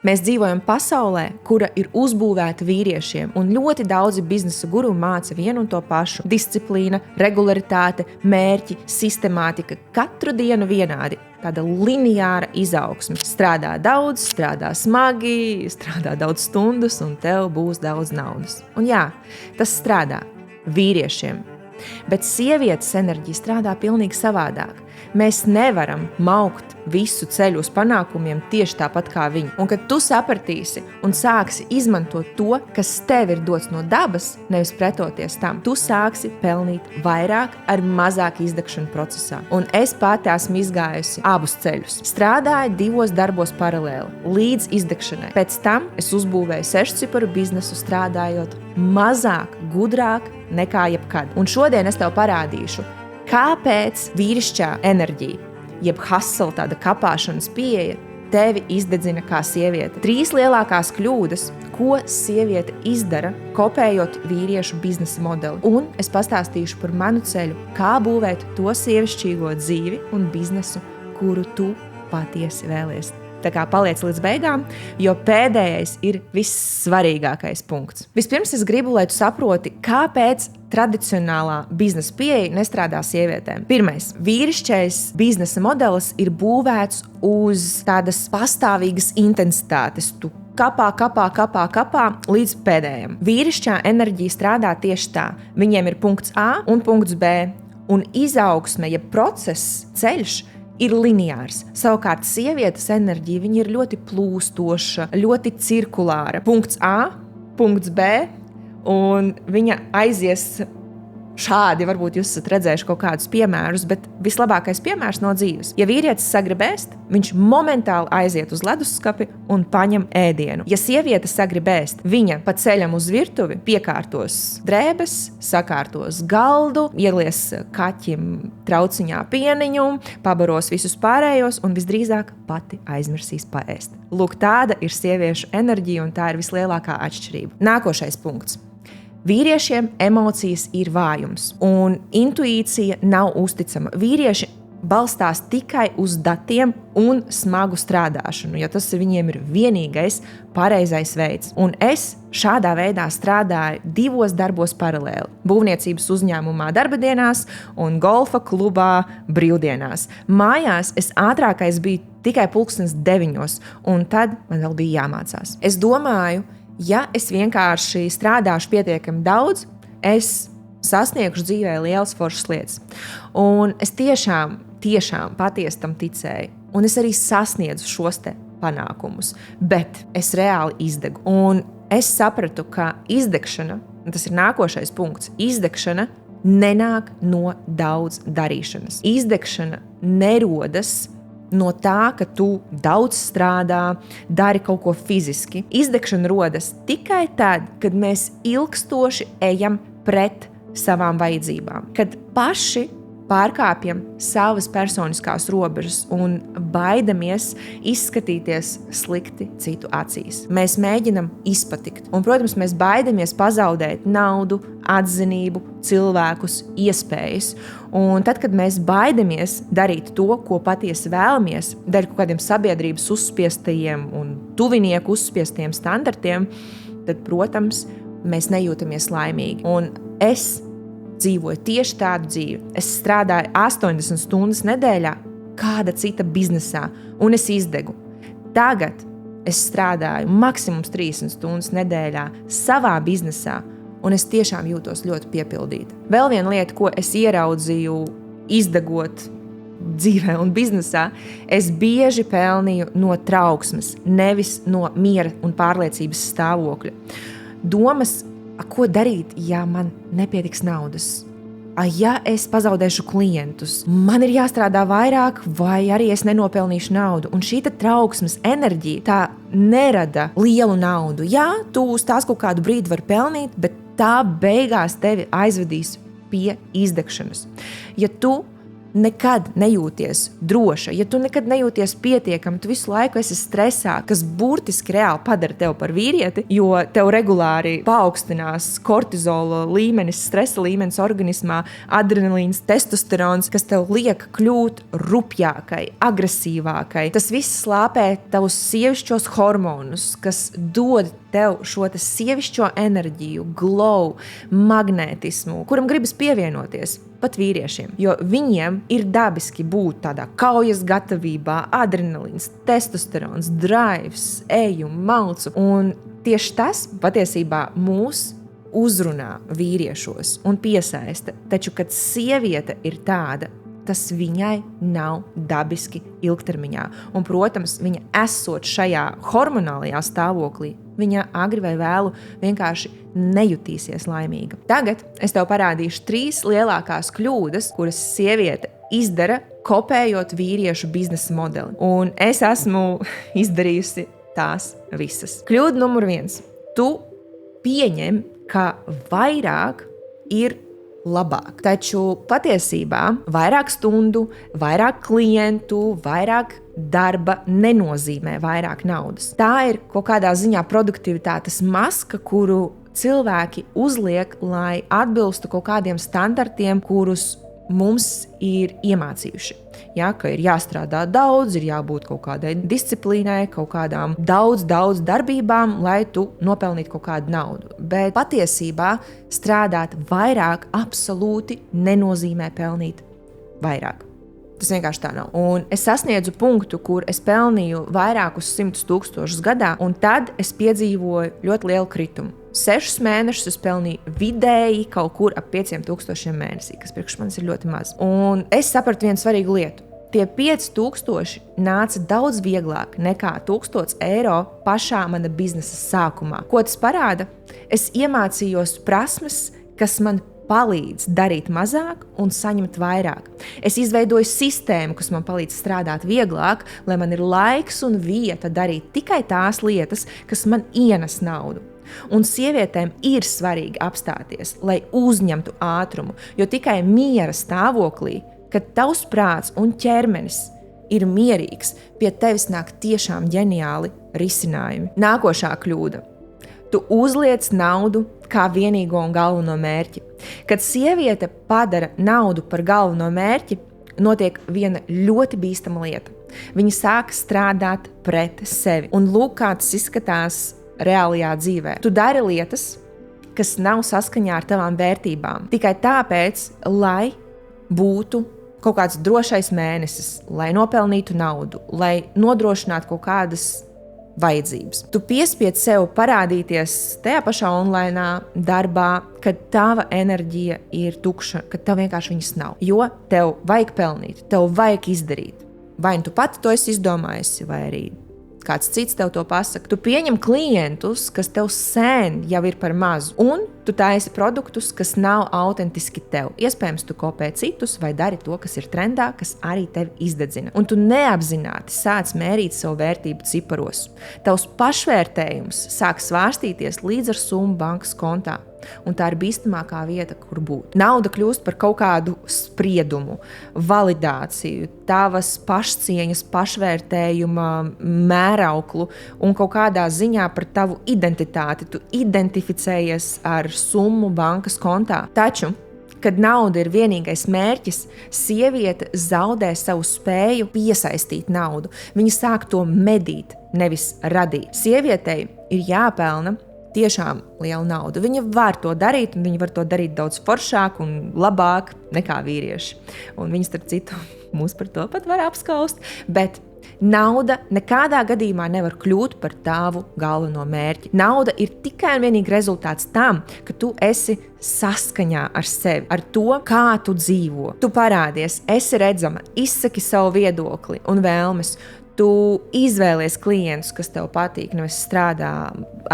Mēs dzīvojam pasaulē, kura ir uzbūvēta vīriešiem, un ļoti daudzi biznesa guru māca vienu un to pašu. Disciplīna, regularitāte, mērķi, sistemātika, katru dienu vienādi. Tāda lineāra izaugsme. Strādā daudz, strādā smagi, strādā daudz stundas, un tev būs daudz naudas. Un jā, tas strādā vīriešiem. Bet sievietes enerģija strādā pilnīgi savādāk. Mēs nevaram maukt visu ceļu uz panākumiem tieši tāpat kā viņi. Un kad tu sapratīsi un sāksi izmantot to, kas tev ir dots no dabas, nevis pretoties tam, tu sāksi pelnīt vairāk ar mazāk izdegšanu procesā. Un es pati esmu izgājusi abus ceļus. Strādāju 2 darbos paralēli, līdz izdegšanai. Pēc tam es uzbūvēju 6-ciparu biznesu strādājot mazāk, gudrāk nekā jebkad. Un šodien es tev parādīšu, kāpēc vīrišķā enerģija, jeb hustle, tāda kapāšanas pieeja, tevi izdedzina kā sieviete. 3 lielākās kļūdas, ko sieviete izdara, kopējot vīriešu biznesa modeli. Un es pastāstīšu par manu ceļu, kā būvēt to sievišķīgo dzīvi un biznesu, kuru tu patiesi vēlies. Tā kā paliec līdz beigām, jo pēdējais ir vissvarīgākais punkts. Vispirms es gribu, lai tu saproti, kāpēc tradicionālā biznesa pieeja nestrādā sievietēm. Pirmais, vīrišķais biznesa modelis ir būvēts uz tādas pastāvīgas intensitātes. Tu kapā līdz pēdējiem. Vīrišķā enerģija strādā tieši tā. Viņiem ir punkts A un punkts B, un izaugsme, ja process, ceļš, ir lineārs. Savukārt sievietes enerģija viņa ir ļoti plūstoša, ļoti cirkulāra. Punkts A, punkts B, un viņa aizies šādi. Varbūt jūs esat redzējuši kaut kādus piemērus, bet vislabākais piemērs no dzīves. Ja vīrietis sagrib ēst, viņš momentāli aiziet uz leduskapi un paņem ēdienu. Ja sieviete sagrib ēst, viņa pa ceļam uz virtuvi piekārtos drēbes, sakārtos galdu, ielies kaķim trauciņā pieniņu, pabaros visus pārējos un visdrīzāk pati aizmirsīs paēst. Lūk, tāda ir sieviešu enerģija un tā ir vislielākā atšķirība. Nākošais punkts. Vīriešiem emocijas ir vājums, un intuīcija nav uzticama. Vīrieši balstās tikai uz datiem un smagu strādāšanu, jo tas viņiem ir vienīgais pareizais veids. Un es šādā veidā strādāju 2 darbos paralēli. Būvniecības uzņēmumā darbadienās un golfa klubā brīvdienās. Mājās es ātrākais biju tikai 9:00, un tad man vēl bija jāmācās. Es domāju, ja es vienkārši strādāšu pietiekami daudz, es sasniegšu dzīvē lielas foršas lietas. Un es tiešām patiesi tam ticēju. Un es arī sasniedzu šos te panākumus. Bet es reāli izdegu. Un es sapratu, ka izdegšana, un tas ir nākošais punkts, izdegšana nenāk no daudz darīšanas. Izdegšana nerodas no tā, ka tu daudz strādā, dari kaut ko fiziski. Izdegšana rodas tikai tad, kad mēs ilgstoši ejam pret savām vajadzībām. Kad paši pārkāpjam savas personiskās robežas un baidamies izskatīties slikti citu acīs. Mēs mēģinam izpatikt. Un, protams, mēs baidamies pazaudēt naudu, atzinību, cilvēkus, iespējas. Un tad, kad mēs baidamies darīt to, ko patiesi vēlamies, dēļ kaut kādiem sabiedrības uzspiestajiem un tuvinieku uzspiestajiem standartiem, tad, protams, mēs nejūtamies laimīgi. Un es dzīvoju tieši tādu dzīvi. Es strādāju 80 stundas nedēļā kāda cita biznesā, un es izdegu. Tagad es strādāju maksimums 30 stundas nedēļā savā biznesā, un es tiešām jūtos ļoti piepildīta. Vēl viena lieta, ko es ieraudzīju izdegot dzīvē un biznesā, es bieži pelnīju no trauksmes, nevis no miera un pārliecības stāvokļa. Domas, ko darīt, ja man nepietiks naudas? Ja es pazaudēšu klientus, man ir jāstrādā vairāk, vai arī es nenopelnīšu naudu? Un šī trauksmes enerģija tā nerada lielu naudu. Jā, tu uz tās kaut kādu brīdi vari pelnīt, bet tā beigās tevi aizvedīs pie izdegšanas. Ja tu nekad nejūties droša, ja tu nekad nejūties pietiekami, tu visu laiku esi stresā, kas burtiski reāli padara tevi par vīrieti, jo tev regulāri paaugstinās kortizola līmenis, stresa līmenis organismā, adrenalīns, testosterons, kas tev liek kļūt rupjākai, agresīvākai. Tas viss slāpē tavus sievišķos hormonus, kas dod tev šo sievišķo enerģiju, glow, magnētismu, kuram gribas pievienoties pat vīriešiem, jo viņiem ir dabiski būt tādā kaujas gatavībā, adrenalīns, testosterons, drives, eju, malcu, un tieši tas patiesībā mūs uzrunā vīriešos un piesaista, taču, kad sieviete ir tāda, tas viņai nav dabiski ilgtermiņā. Un, protams, viņa esot šajā hormonālajā stāvoklī, viņa agri vai vēlu vienkārši nejutīsies laimīga. Tagad es tev parādīšu 3 lielākās kļūdas, kuras sieviete izdara, kopējot vīriešu biznesa modeli. Un es esmu izdarījusi tās visas. Kļūda numur 1. Tu pieņem, ka vairāk ir labāk. Taču patiesībā vairāk stundu, vairāk klientu, vairāk darba nenozīmē vairāk naudas. Tā ir kaut kādā ziņā produktivitātes maska, kuru cilvēki uzliek, lai atbilstu kaut kādiem standartiem, kurus mums ir iemācījuši. Ja, ka ir jāstrādā daudz, ir jābūt kaut kādai disciplīnai, kaut kādām daudz darbībām, lai tu nopelnītu kaut kādu naudu. Bet patiesībā strādāt vairāk absolūti nenozīmē pelnīt vairāk. Tas vienkārši tā nav. Un es sasniedzu punktu, kur es pelnīju vairākus 100 000 gadā, un tad es piedzīvoju ļoti lielu kritumu. 6 mēnešus es pelnīju vidēji kaut kur ap 5000 mēnesī, kas priekš manis ir ļoti maz. Un es sapratu vienu svarīgu lietu. Tie 5000 nāca daudz vieglāk nekā 1000 eiro pašā mana biznesa sākumā. Ko tas parāda? Es iemācījos prasmes, kas man palīdz darīt mazāk un saņemt vairāk. Es izveidoju sistēmu, kas man palīdz strādāt vieglāk, lai man ir laiks un vieta darīt tikai tās lietas, kas man ienes naudu. Un sievietēm ir svarīgi apstāties, lai uzņemtu ātrumu, jo tikai miera stāvoklī, kad tavs prāts un ķermenis ir mierīgs, pie tevis nāk tiešām ģeniāli risinājumi. Nākošā kļūda. Tu uzliec naudu kā vienīgo un galveno mērķi. Kad sieviete padara naudu par galveno mērķi, notiek viena ļoti bīstama lieta. Viņa sāk strādāt pret sevi. Un lūk, kā tas izskatās reālajā dzīvē. Tu dari lietas, kas nav saskaņā ar tavām vērtībām, tikai tāpēc, lai būtu kaut kāds drošais mēnesis, lai nopelnītu naudu, lai nodrošinātu kaut kādas vajadzības. Tu piespied sev parādīties tajā pašā online darbā, kad tava enerģija ir tukša, kad tev vienkārši viņas nav. Jo tev vajag pelnīt, tev vajag izdarīt. Vai tu pati to esi izdomājusi, vai arī kāds cits tev to pasaka. Tu pieņem klientus, kas tev sen jau ir par mazu, un tu taisi produktus, kas nav autentiski tev. Iespējams, tu kopē citus vai dari to, kas ir trendā, kas arī tevi izdedzina. Un tu neapzināti sāc mērīt savu vērtību ciparos. Tavs pašvērtējums sāk svārstīties līdz ar summu bankas kontā. Un tā ir bīstamākā vieta, kur būt. Nauda kļūst par kaut kādu spriedumu, validāciju, tavas pašcieņas, pašvērtējuma mērauklu un kaut kādā ziņā par tavu identitāti. Tu identificējies ar summu bankas kontā. Taču, kad nauda ir vienīgais mērķis, sieviete zaudē savu spēju piesaistīt naudu. Viņa sāk to medīt, nevis radīt. Sievietei ir jāpelna tiešām liela nauda. Viņa var to darīt, un viņa var to darīt daudz foršāk un labāk nekā vīrieši. Un viņi, starp citu, mūs par to pat var apskaust, bet nauda nekādā gadījumā nevar kļūt par tavu galveno mērķi. Nauda ir tikai un vienīgi rezultāts tam, ka tu esi saskaņā ar sevi, ar to, kā tu dzīvo. Tu parādies, esi redzama, izsaki savu viedokli un vēlmes. Tu izvēlies klientus, kas tev patīk, nevis strādā,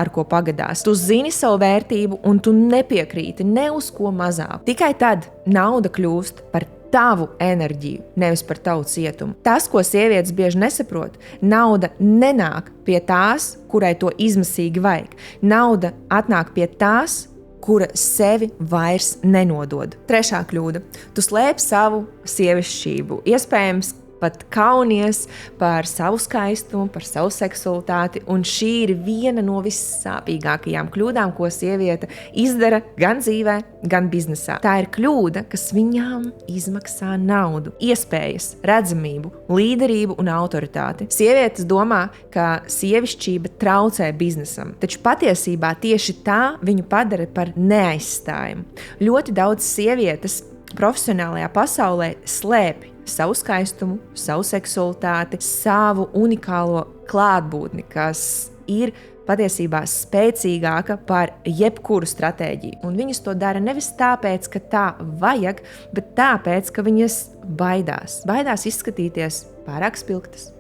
ar ko pagadās. Tu zini savu vērtību un tu nepiekrīti ne uz ko mazāk. Tikai tad nauda kļūst par tavu enerģiju, nevis par tavu cietumu. Tas, ko sievietes bieži nesaprot, nauda nenāk pie tās, kurai to izmisīgi vajag. Nauda atnāk pie tās, kura sevi vairs nenodod. Trešā kļūda. Tu slēpi savu sievišķību. Iespējams, pat kaunies par savu skaistumu, par savu seksualitāti, un šī ir viena no vissāpīgākajām kļūdām, ko sieviete izdara gan dzīvē, gan biznesā. Tā ir kļūda, kas viņām izmaksā naudu, iespējas, redzamību, līderību un autoritāti. Sievietes domā, ka sievišķība traucē biznesam, taču patiesībā tieši tā viņu padara par neaizstājumu. Ļoti daudz sievietes profesionālajā pasaulē slēpj savu skaistumu, savu seksualitāti, savu unikālo klātbūtni, kas ir patiesībā spēcīgāka par jebkuru stratēģiju. Un viņas to dara nevis tāpēc, ka tā vajag, bet tāpēc, ka viņas baidās. Baidās izskatīties pārāk spilgtas,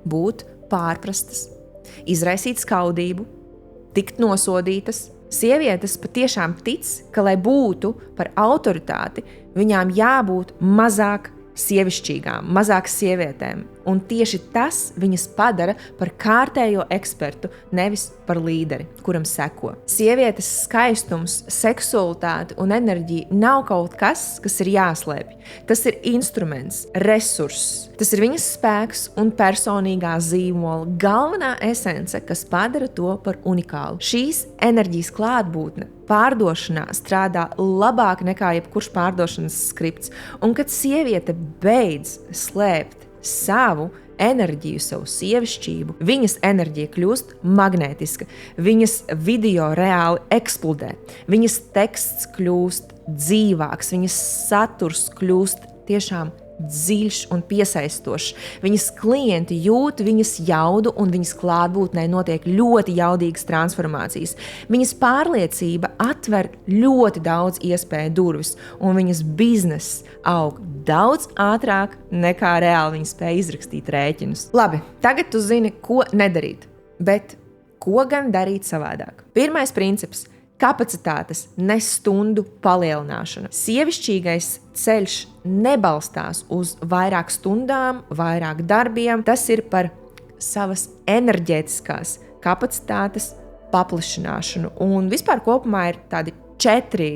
būt pārprastas, izraisīt skaudību, tikt nosodītas. Sievietes patiešām tic, ka, lai būtu par autoritāti, viņām jābūt mazāk sievišķīgām, mazāk sievietēm. Un tieši tas viņas padara par kārtējo ekspertu, nevis par līderi, kuram seko. Sievietes skaistums, seksualitāte un enerģija nav kaut kas, kas ir jāslēpj. Tas ir instruments, resurss. Tas ir viņas spēks un personīgā zīmola galvenā esence, kas padara to par unikālu. Šīs enerģijas klātbūtne pārdošanā strādā labāk nekā jebkurš pārdošanas skripts. Un kad sieviete beidz slēpt savu enerģiju, savu sievišķību, viņas enerģija kļūst magnētiska, viņas video reāli eksplodē, viņas teksts kļūst dzīvāks, viņas saturs kļūst tiešām dziļš un piesaistošs. Viņas klienti jūt viņas jaudu un viņas klātbūtnē notiek ļoti jaudīgas transformācijas. Viņas pārliecība atver ļoti daudz iespēju durvis un viņas bizness aug daudz ātrāk nekā reāli viņa spēja izrakstīt rēķinus. Labi, tagad tu zini, ko nedarīt, bet ko gan darīt savādāk. Pirmais princips – kapacitātes, ne stundu palielināšana. Sievišķīgais ceļš nebalstās uz vairāk stundām, vairāk darbiem. Tas ir par savas enerģētiskās kapacitātes paplašināšanu. Un vispār kopumā ir tādi 4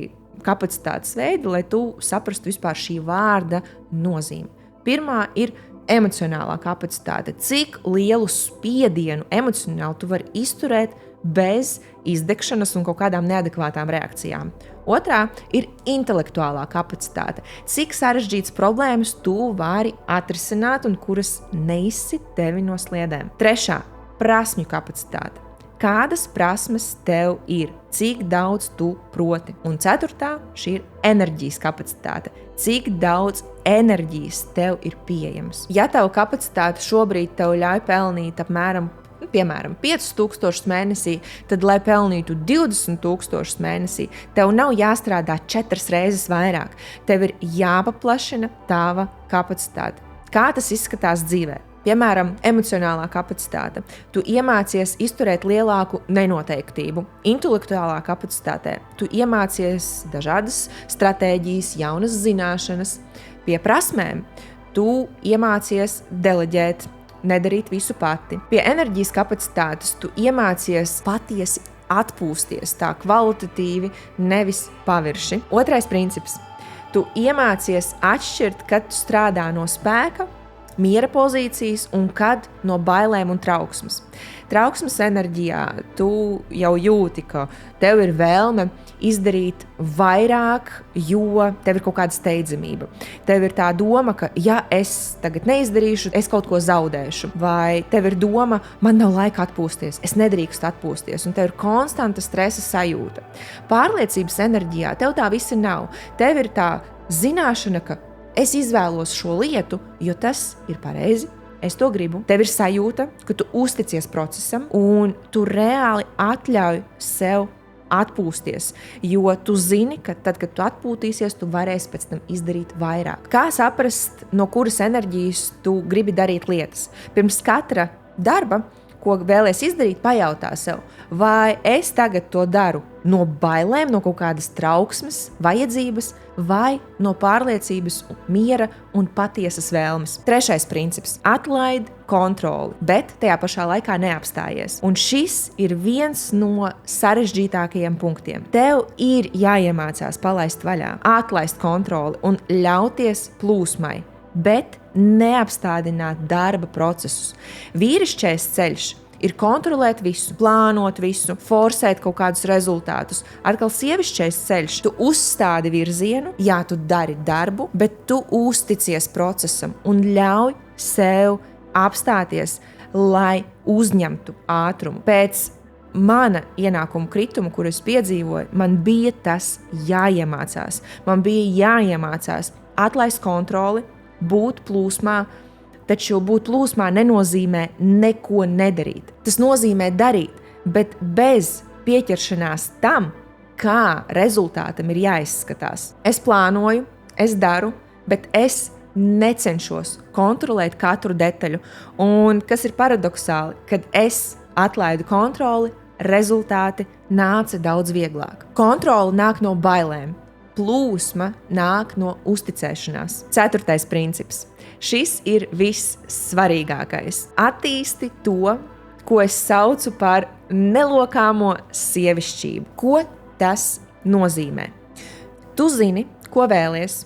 kapacitātes veidi, lai tu saprastu vispār šī vārda nozīmi. Pirmā ir emocionālā kapacitāte. Cik lielu spiedienu emocionāli tu vari izturēt bez izdegšanas un kaut kādām neadekvātām reakcijām. Otrā ir intelektuālā kapacitāte. Cik sarežģītas problēmas tu vari atrisināt un kuras neizsit tevi no sliedēm. Trešā – prasmju kapacitāte. Kādas prasmes tev ir? Cik daudz tu proti? Un ceturtā – šī ir enerģijas kapacitāte. Cik daudz enerģijas tev ir pieejams? Ja tavu kapacitāte šobrīd tev ļauj pelnīt apmēram piemēram, 5,000 mēnesī, tad, lai pelnītu 20,000 mēnesī, tev nav jāstrādā 4 reizes vairāk. Tev ir jāpaplašina tava kapacitāte. Kā tas izskatās dzīvē? Piemēram, emocionālā kapacitāte. Tu iemācies izturēt lielāku nenoteiktību. Intelektuālā kapacitātē tu iemācies dažādas stratēģijas, jaunas zināšanas. Pie prasmēm tu iemācies deleģēt, nedarīt visu pati. Pie enerģijas kapacitātes tu iemācies patiesi atpūsties tā kvalitatīvi, nevis pavirši. Otrais princips. Tu iemācies atšķirt, kad tu strādā no spēka, miera pozīcijas un kad no bailēm un trauksmes. Trauksmes enerģijā tu jau jūti, ka tev ir vēlme izdarīt vairāk, jo tev ir kaut kāda steidzamība. Tev ir tā doma, ka ja es tagad neizdarīšu, es kaut ko zaudēšu. Vai tev ir doma, man nav laika atpūsties, es nedrīkstu atpūsties, un tev ir konstanta stresa sajūta. Pārliecības enerģijā tev tā visa nav. Tev ir tā zināšana, ka es izvēlos šo lietu, jo tas ir pareizi. Es to gribu. Tev ir sajūta, ka tu uzticies procesam un tu reāli atļauj sev atpūsties, jo tu zini, ka tad, kad tu atpūtīsies, tu varēsi pēc tam izdarīt vairāk. Kā saprast, no kuras enerģijas tu gribi darīt lietas? Pirms katra darba ko vēlies izdarīt, pajautā sev, vai es tagad to daru no bailēm, no kaut kādas trauksmes, vajadzības, vai no pārliecības, miera un patiesas vēlmes. 3. princips – atlaid kontroli, bet tajā pašā laikā neapstājies. Un šis ir viens no sarežģītākajiem punktiem. Tev ir jāiemācās palaist vaļā, atlaist kontroli un ļauties plūsmai, bet neapstādināt darba procesus. Vīrišķais ceļš ir kontrolēt visu, plānot visu, forsēt kaut kādus rezultātus. Atkal sievišķais ceļš, tu uzstādi virzienu, jā, tu dari darbu, bet tu uzticies procesam un ļauj sev apstāties, lai uzņemtu ātrumu. Pēc mana ienākuma krituma, kur es piedzīvoju, man bija tas jāiemācās. Man bija jāiemācās atlaist kontroli, būt plūsmā, taču būt plūsmā nenozīmē neko nedarīt. Tas nozīmē darīt, bet bez pieķeršanās tam, kā rezultātam ir jāizskatās. Es plānoju, es daru, bet es necenšos kontrolēt katru detaļu. Un kas ir paradoxāli, kad es atlaidu kontroli, rezultāti nāca daudz vieglāk. Kontrole nāk no bailēm. Plūsma nāk no uzticēšanās. 4. princips. Šis ir vissvarīgākais. Attīsti to, ko es saucu par nelokāmo sievišķību. Ko tas nozīmē? Tu zini, ko vēlies,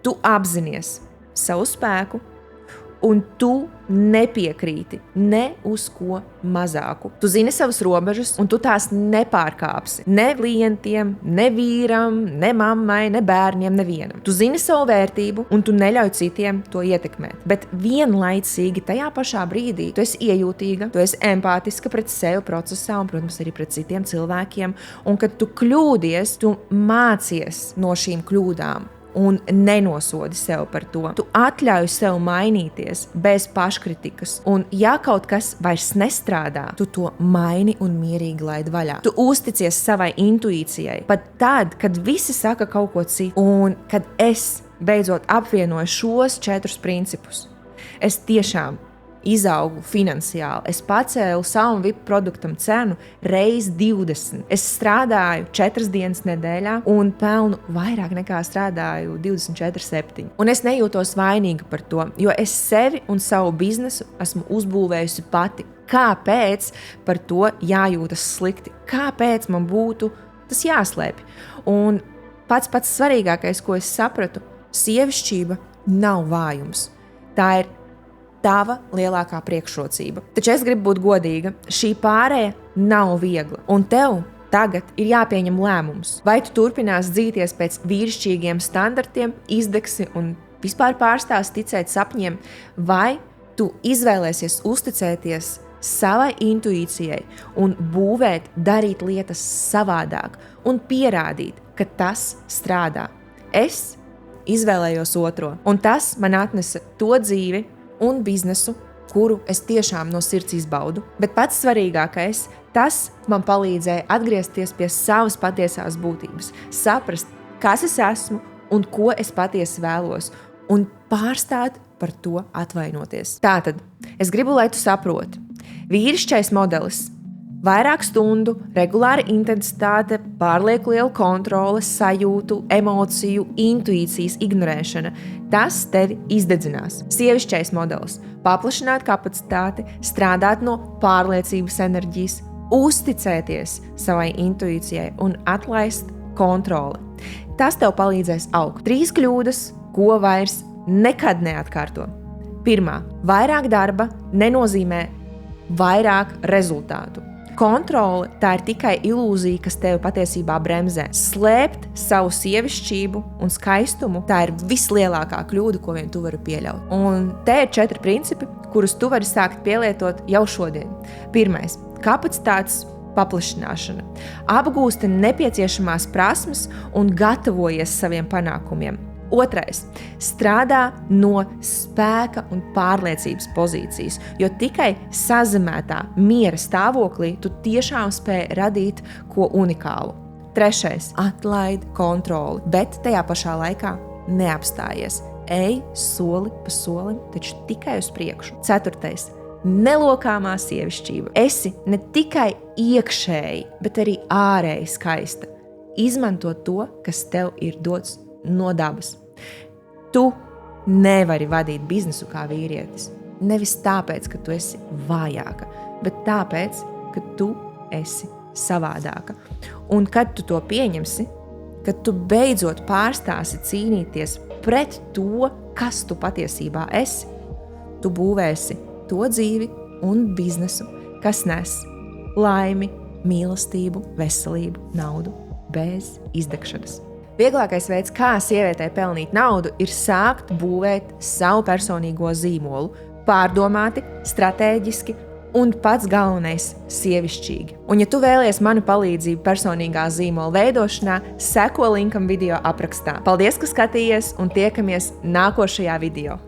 tu apzinies savu spēku, un tu nepiekrīti ne uz ko mazāku. Tu zini savas robežas, un tu tās nepārkāpsi. Ne klientiem, ne vīram, ne mammai, ne bērniem, nevienam. Tu zini savu vērtību, un tu neļauj citiem to ietekmēt. Bet vienlaicīgi tajā pašā brīdī tu esi iejūtīga, tu esi empātiska pret sevi procesā un, protams, arī pret citiem cilvēkiem. Un, kad tu kļūdies, tu mācies no šīm kļūdām un nenosodi sev par to. Tu atļauj sev mainīties bez paškritikas. Un ja kaut kas vairs nestrādā, tu to maini un mierīgi laid vaļā. Tu uzticies savai intuīcijai, pat tad, kad visi saka kaut ko citu. Un kad es beidzot apvienoju šos 4 principus, es tiešām izaugu finansiāli. Es pacēlu savam VIP produktam cenu reiz 20. Es strādāju 4 dienas nedēļā un pelnu vairāk nekā strādāju 24/7. Un es nejūtos vainīga par to, jo es sevi un savu biznesu esmu uzbūvējusi pati. Kāpēc par to jājūtas slikti? Kāpēc man būtu tas jāslēpj? Un pats svarīgākais, ko es sapratu, sievišķība nav vājums. Tā ir tava lielākā priekšrocība. Taču es gribu būt godīga. Šī pārēja nav viegla. Un tev tagad ir jāpieņem lēmums. Vai tu turpinās dzīties pēc vīrišķīgiem standartiem, izdegsi un vispār pārstās ticēt sapņiem, vai tu izvēlēsies uzticēties savai intuīcijai un būvēt, darīt lietas savādāk un pierādīt, ka tas strādā. Es izvēlējos otro. Un tas man atnesa to dzīvi un biznesu, kuru es tiešām no sirds izbaudu. Bet pats svarīgākais, tas man palīdzēja atgriezties pie savas patiesās būtības, saprast, kas es esmu un ko es patiesi vēlos, un pārstāt par to atvainoties. Tātad, es gribu, lai tu saproti, vīrišķais modelis – vairāk stundu, regulāra intensitāte, pārlieku liela kontrole, sajūtu, emociju, intuīcijas ignorēšana. Tas tevi izdedzinās. Sievišķais modelis – paplašināt kapacitāti, strādāt no pārliecības enerģijas, uzticēties savai intuīcijai un atlaist kontroli. Tas tev palīdzēs augt. 3 kļūdas, ko vairs nekad neatkārto. 1. Vairāk darba nenozīmē vairāk rezultātu. Kontrole – tā ir tikai ilūzija, kas tevi patiesībā bremzē. Slēpt savu sievišķību un skaistumu – tā ir vislielākā kļūda, ko vien tu vari pieļaut. Un te ir 4 principi, kurus tu vari sākt pielietot jau šodien. 1. Kapacitātes paplašināšana. Apgūsti nepieciešamās prasmes un gatavojies saviem panākumiem. 2. Strādā no spēka un pārliecības pozīcijas, jo tikai sazemētā miera stāvoklī tu tiešām spēj radīt ko unikālu. 3. Atlaid kontroli, bet tajā pašā laikā neapstājies. Ej soli pa solim, taču tikai uz priekšu. 4. nelokāmā sievišķība. Esi ne tikai iekšēji, bet arī ārēji skaista. Izmanto to, kas tev ir dots no dabas. Tu nevari vadīt biznesu kā vīrietis. Nevis tāpēc, ka tu esi vājāka, bet tāpēc, ka tu esi savādāka. Un kad tu to pieņemsi, kad tu beidzot pārstāsi cīnīties pret to, kas tu patiesībā esi, tu būvēsi to dzīvi un biznesu, kas nes laimi, mīlestību, veselību, naudu bez izdegšanas. Vieglākais veids, kā sievietei pelnīt naudu, ir sākt būvēt savu personīgo zīmolu, pārdomāti, stratēģiski un pats galvenais – sievišķīgi. Un ja tu vēlies manu palīdzību personīgā zīmola veidošanā, seko linkam video aprakstā. Paldies, ka skatījies un tiekamies nākošajā video.